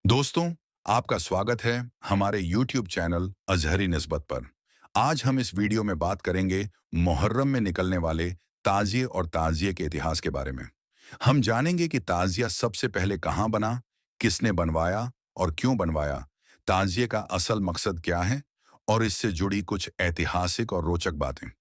दोस्तों, आपका स्वागत है हमारे YouTube चैनल अजहरी निस्बत पर। आज हम इस वीडियो में बात करेंगे मुहर्रम में निकलने वाले ताजिए और ताजिए के इतिहास के बारे में। हम जानेंगे कि ताजिया सबसे पहले कहाँ बना, किसने बनवाया और क्यों बनवाया, ताजिए का असल मकसद क्या है और इससे जुड़ी कुछ ऐतिहासिक और रोचक बातें।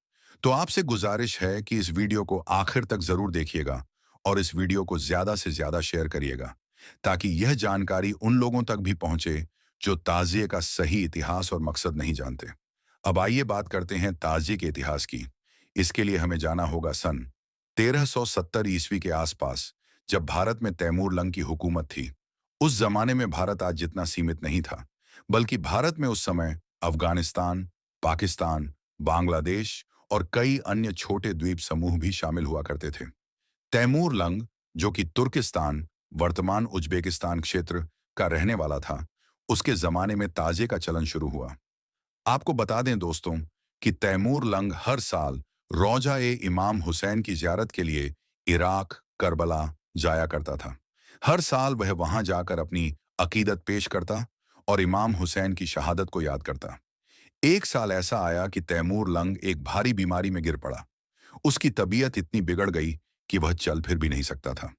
तो आपसे गुजारिश है कि इस वीडियो को आखिर तक जरूर देखिएगा और इस वीडियो को ज्यादा से ज्यादा शेयर करिएगा ताकि यह जानकारी उन लोगों तक भी पहुंचे जो ताजिए का सही इतिहास और मकसद नहीं जानते। अब आइए बात करते हैं ताजिए के इतिहास की। इसके लिए हमें जाना होगा सन 1370 ईस्वी के आसपास, जब भारत में तैमूर लंग की हुकूमत थी। उस जमाने में भारत आज जितना सीमित नहीं था, बल्कि भारत में उस समय अफगानिस्तान, पाकिस्तान, बांग्लादेश और कई अन्य छोटे द्वीप समूह भी शामिल हुआ करते थे। तैमूर लंग, जो कि तुर्किस्तान, वर्तमान उज्बेकिस्तान क्षेत्र का रहने वाला था, उसके जमाने में ताजे का चलन शुरू हुआ। आपको बता दें दोस्तों कि तैमूर लंग हर साल रोजा-ए-इमाम हुसैन की ज़ियारत के लिए इराक, करबला जाया करता था। हर साल वह वहां जाकर अपनी अकीदत पेश करता और इमाम हुसैन की शहादत को याद करता। एक साल ऐसा आया कि तैमूर लंग एक भारी बीमारी में गिर पड़ा। उसकी तबीयत इतनी बिगड़ गई कि वह चल फिर भी नहीं सकता था।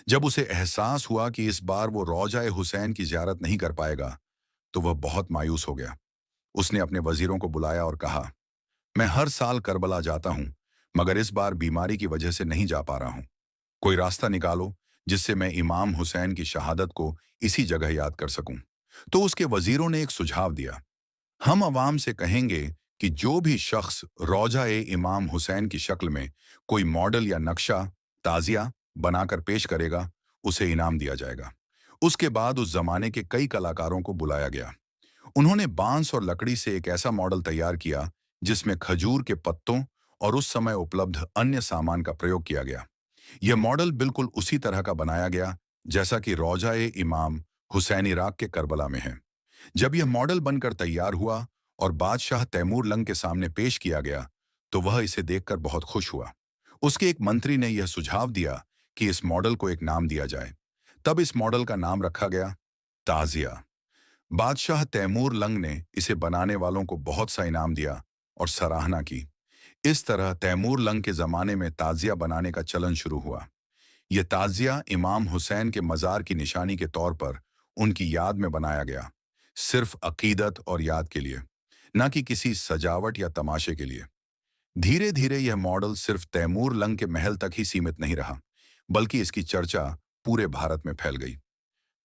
जब उसे एहसास हुआ कि इस बार वो रौजा-ए हुसैन की ज़ियारत नहीं कर पाएगा, तो वह बहुत मायूस हो गया। उसने अपने वजीरों को बुलाया और कहा, मैं हर साल करबला जाता हूं, मगर इस बार बीमारी की वजह से नहीं जा पा रहा हूं। कोई रास्ता निकालो जिससे मैं इमाम हुसैन की शहादत को इसी जगह याद कर सकूं। तो उसके वजीरों ने एक सुझाव दिया, हम अवाम से कहेंगे कि जो भी शख्स रौजा-ए-इमाम हुसैन की शक्ल में कोई मॉडल या नक्शा, ताजिया बनाकर पेश करेगा, उसे इनाम दिया जाएगा। उसके बाद उस जमाने के कई कलाकारों को बुलाया गया। उन्होंने बांस और लकड़ी से एक ऐसा मॉडल तैयार किया जिसमें खजूर के पत्तों और उस समय उपलब्ध अन्य सामान का प्रयोग किया गया। यह मॉडल बिल्कुल उसी तरह का बनाया गया जैसा कि रौजा-ए-इमाम हुसैन इराक के करबला में है। जब यह मॉडल बनकर तैयार हुआ और बादशाह तैमूर लंग के सामने पेश किया गया, तो वह इसे देखकर बहुत खुश हुआ। उसके एक मंत्री ने यह सुझाव दिया कि इस मॉडल को एक नाम दिया जाए। तब इस मॉडल का नाम रखा गया ताजिया। बादशाह तैमूर लंग ने इसे बनाने वालों को बहुत सा इनाम दिया और सराहना की। इस तरह तैमूर लंग के जमाने में ताजिया बनाने का चलन शुरू हुआ। यह ताजिया इमाम हुसैन के मजार की निशानी के तौर पर उनकी याद में बनाया गया, सिर्फ अकीदत और याद के लिए, न कि किसी सजावट या तमाशे के लिए। धीरे धीरे यह मॉडल सिर्फ तैमूर लंग के महल तक ही सीमित नहीं रहा, बल्कि इसकी चर्चा पूरे भारत में फैल गई।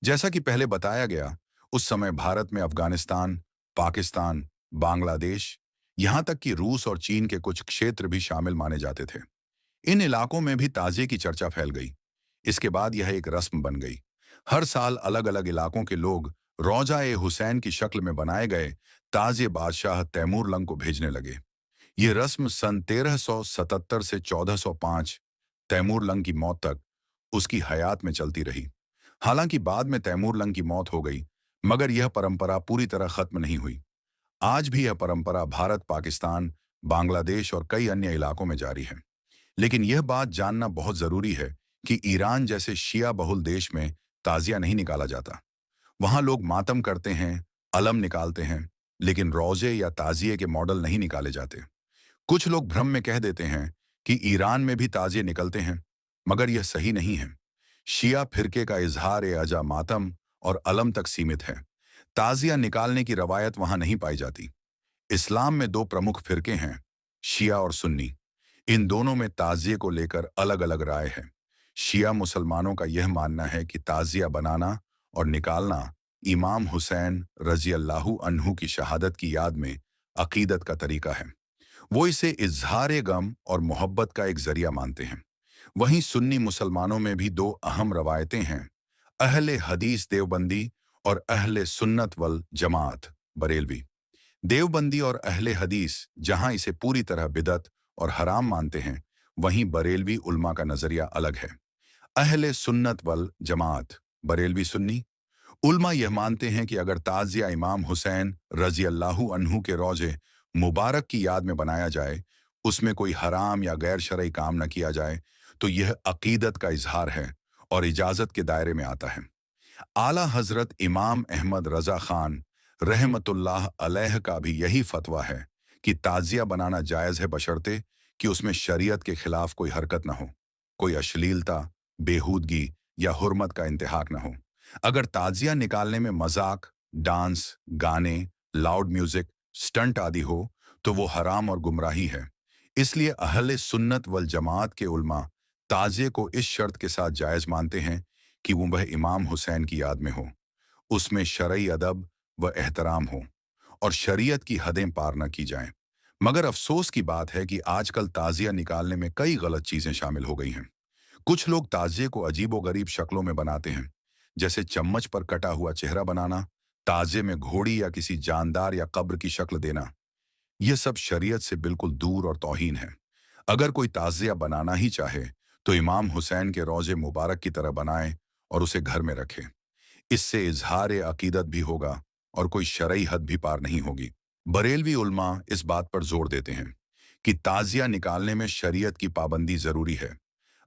जैसा कि पहले बताया गया, उस समय भारत में अफगानिस्तान, पाकिस्तान, बांग्लादेश, यहाँ तक कि रूस और चीन के कुछ क्षेत्र भी शामिल माने जाते थे। इन इलाकों में भी ताजे की चर्चा फैल गई। इसके बाद यह एक रस्म बन गई। हर साल अलग अलग इलाकों के लोग रौजा-ए-हुसैन की शक्ल में बनाए गए ताजे बादशाह तैमूर लंग को भेजने लगे। ये रस्म सन 1377 से 1405, तैमूर लंग की मौत तक, उसकी हयात में चलती रही। हालांकि बाद में तैमूर लंग की मौत हो गई, मगर यह परंपरा पूरी तरह खत्म नहीं हुई। आज भी यह परंपरा भारत, पाकिस्तान, बांग्लादेश और कई अन्य इलाकों में जारी है। लेकिन यह बात जानना बहुत जरूरी है कि ईरान जैसे शिया बहुल देश में ताजिया नहीं निकाला जाता। वहां लोग मातम करते हैं, अलम निकालते हैं, लेकिन रोजे या ताजिए के मॉडल नहीं निकाले जाते। कुछ लोग भ्रम में कह देते हैं कि ईरान में भी ताजिए निकलते हैं, मगर यह सही नहीं है। शिया फिरके का इजहार-ए-अजा मातम और अलम तक सीमित है। ताजिया निकालने की रवायत वहां नहीं पाई जाती। इस्लाम में दो प्रमुख फिरके हैं, शिया और सुन्नी। इन दोनों में ताजिए को लेकर अलग अलग राय है। शिया मुसलमानों का यह मानना है कि ताजिया बनाना और निकालना इमाम हुसैन रजी अल्लाहु अन्हु की शहादत की याद में अकीदत का तरीका है। वो इसे इजहार गम और मोहब्बत का एक जरिया मानते हैं। वहीं सुन्नी मुसलमानों में भी दो अहम रवायतें हैं, अहले हदीस देवबंदी और अहले सुन्नत वल जमात बरेलवी। देवबंदी और अहले हदीस जहां इसे पूरी तरह बिदअत और हराम मानते हैं, वहीं बरेलवी उल्मा का नजरिया अलग है। अहले सुन्नत वल जमात बरेलवी सुन्नी उल्मा यह मानते हैं कि अगर ताजिया इमाम हुसैन रजी अल्लाहु अन्हु के रोजे मुबारक की याद में बनाया जाए, उसमें कोई हराम या गैर शरई काम न किया जाए, तो यह अकीदत का इजहार है और इजाजत के दायरे में आता है। आला हजरत इमाम अहमद रजा खान रहमतुल्लाह अलैह का भी यही फतवा है कि ताजिया बनाना जायज़ है बशर्ते कि उसमें शरीयत के खिलाफ कोई हरकत न हो, कोई अश्लीलता, बेहूदगी या हुर्मत का इंतहाक न हो। अगर ताजिया निकालने में मजाक, डांस, गाने, लाउड म्यूजिक, स्टंट आदि हो तो वो हराम और गुमराही है। इसलिए अहले सुन्नत वल जमात के उलमा ताजिए को इस शर्त के साथ जायज़ मानते हैं कि वो वह इमाम हुसैन की याद में हो, उसमें शरई अदब व एहतराम हो और शरीयत की हदें पार न की जाएं। मगर अफसोस की बात है कि आजकल ताजिया निकालने में कई गलत चीजें शामिल हो गई हैं। कुछ लोग ताजिए को अजीबो-गरीब शक्लों में बनाते हैं, जैसे चम्मच पर कटा हुआ चेहरा बनाना, ताजिए में घोड़ी या किसी जानदार या कब्र की शक्ल देना। यह सब शरीयत से बिल्कुल दूर और तौहीन है। अगर कोई ताजिया बनाना ही चाहे तो इमाम हुसैन के रोजे मुबारक की तरह बनाए और उसे घर में रखे। इससे इजहार अकीदत भी होगा और कोई शरई हद भी पार नहीं होगी। बरेलवी उल्मा इस बात पर जोर देते हैं कि ताजिया निकालने में शरीयत की पाबंदी जरूरी है।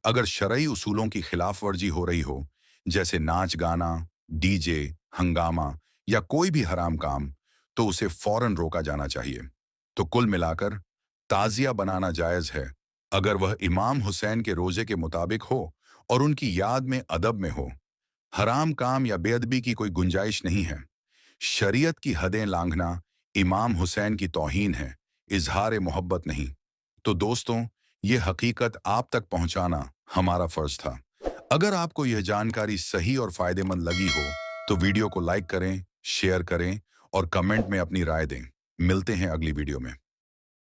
अगर शरई उसूलों की खिलाफ वर्जी हो रही हो, जैसे नाच गाना, डीजे, हंगामा या कोई भी हराम काम, तो उसे फौरन रोका जाना चाहिए। तो कुल मिलाकर ताजिया बनाना जायज है अगर वह इमाम हुसैन के रोजे के मुताबिक हो और उनकी याद में अदब में हो। हराम काम या बेअदबी की कोई गुंजाइश नहीं है। शरीयत की हदें लांघना इमाम हुसैन की तौहीन है, इजहार मोहब्बत नहीं। तो दोस्तों, ये हकीकत आप तक पहुंचाना हमारा फर्ज था। अगर आपको यह जानकारी सही और फायदेमंद लगी हो तो वीडियो को लाइक करें, शेयर करें और कमेंट में अपनी राय दें। मिलते हैं अगली वीडियो में।